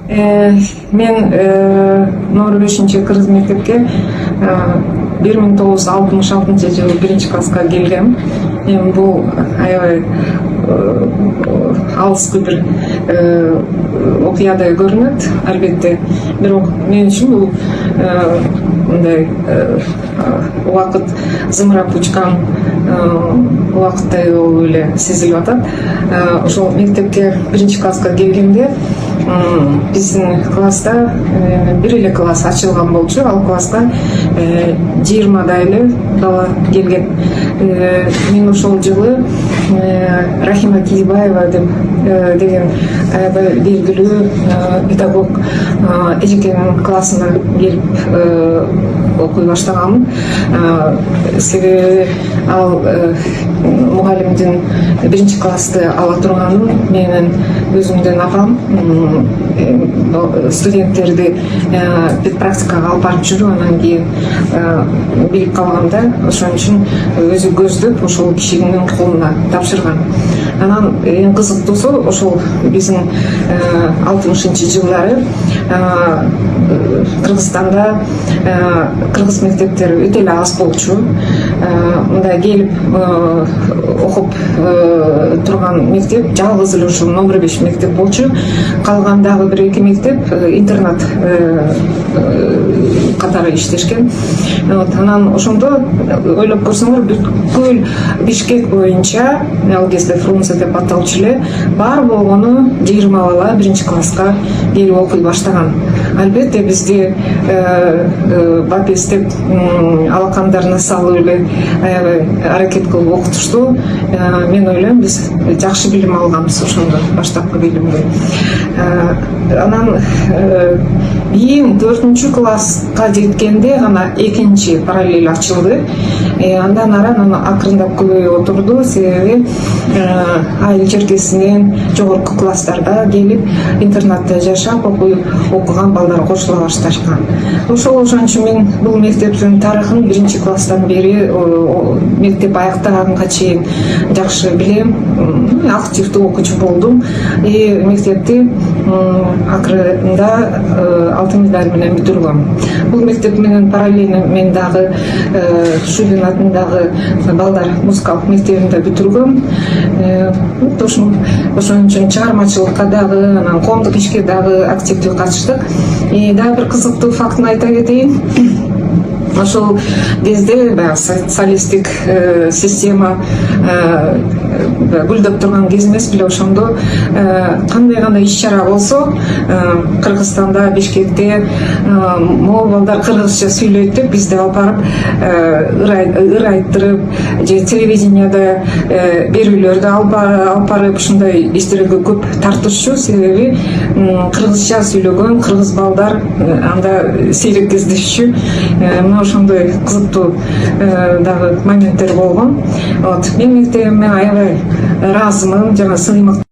Мен номер 5 кыргыз мектепке 1966 жылы 1-класска келгем. Эми бул аябай алыскы бир окуядай көрүнөт, албетте. Бирок мен үчүн бул мындай убакыт зымырап учкан убакыттай болуп эле сезилип атат. Ошол мектепке 1-класска келгенде биздин класста бир эле класс ачылган болчу. Ал класска 20 эле бала келген. Мен ошол жылы Рахима Кизбаева деген аябай белгилүү педагог эжекенин классына келип окуй баштаганмын. Себеби ал мугалимдин 1-классты ала турганын менин өзүмдүн апам студенттерди практикага алып барып жүрүп, анан кийин билип калганда ошон үчүн өзү көздөп ошол кишинин колуна тапшырган. Анан эң кызыктуусу ошол биздин 60-жылдары Кыргызстанда кыргыз мектептери өтө эле аз болчу. Мындай келип окуп турган мектеп жалгыз эле ушул номер 5 мектеп болчу. Калган дагы 1-2 мектеп интернат катары иштешкен. Анан ошондо ойлоп көрсөңөр, бүткүл Бишкек боюнча, ал кезде Фрунзе деп аталчу эле, бар болгону 20 бала 1-класска келип окуй баштаган. Албетте бизди бапестеп алакандарына салып эле аябай аракет кылып окутушту. Мен ойлойм, биз жакшы билим алганбыз ошондо, баштапкы билимди. Анан кийин 4-класска жеткенде гана 2-чи параллель ачылды. Андан аран акырындап көбөйүп отурду, себеби айыл черкесинен жогорку класстарда келип интернатта жашап окуган балдар кошула башташкан. Ошон үчүн мен бул мектептин тарыхын 1-класстан бери мектеп аяктаганга чейин жакшы билем, активдүү окуучу болдум. Мектепти акырында алтын медаль менен бүтүргөм. Бул мектеп менен параллельно мен дагы Шубин атындагы балдар музыкалык мектебинде бүтүргөм. Ошон үчүн чыгармачылыкка дагы, анан коомдук ишке дагы активдүү катыштык. Дагы бир кызыктуу фактын айта кетейин. Ошол кезде социалисттик система гүлдөп турган кез эмес беле, ошондо кандай гана иш-чара болсо Кыргызстанда, Бишкекте могу балдар кыргызча сүйлөйт деп бизди алып барып ыр айттырып, же телевиденияда берүүлөрдү алып барып ушундай иштерге көп тартышчу. Себеби кыргызча сүйлөгөн кыргыз балдар анда сейрек кездешчү. Ошондой кызыктуу дагы моменттер болгон. Мен мектебиме аябай ыраазымын, жана сыймык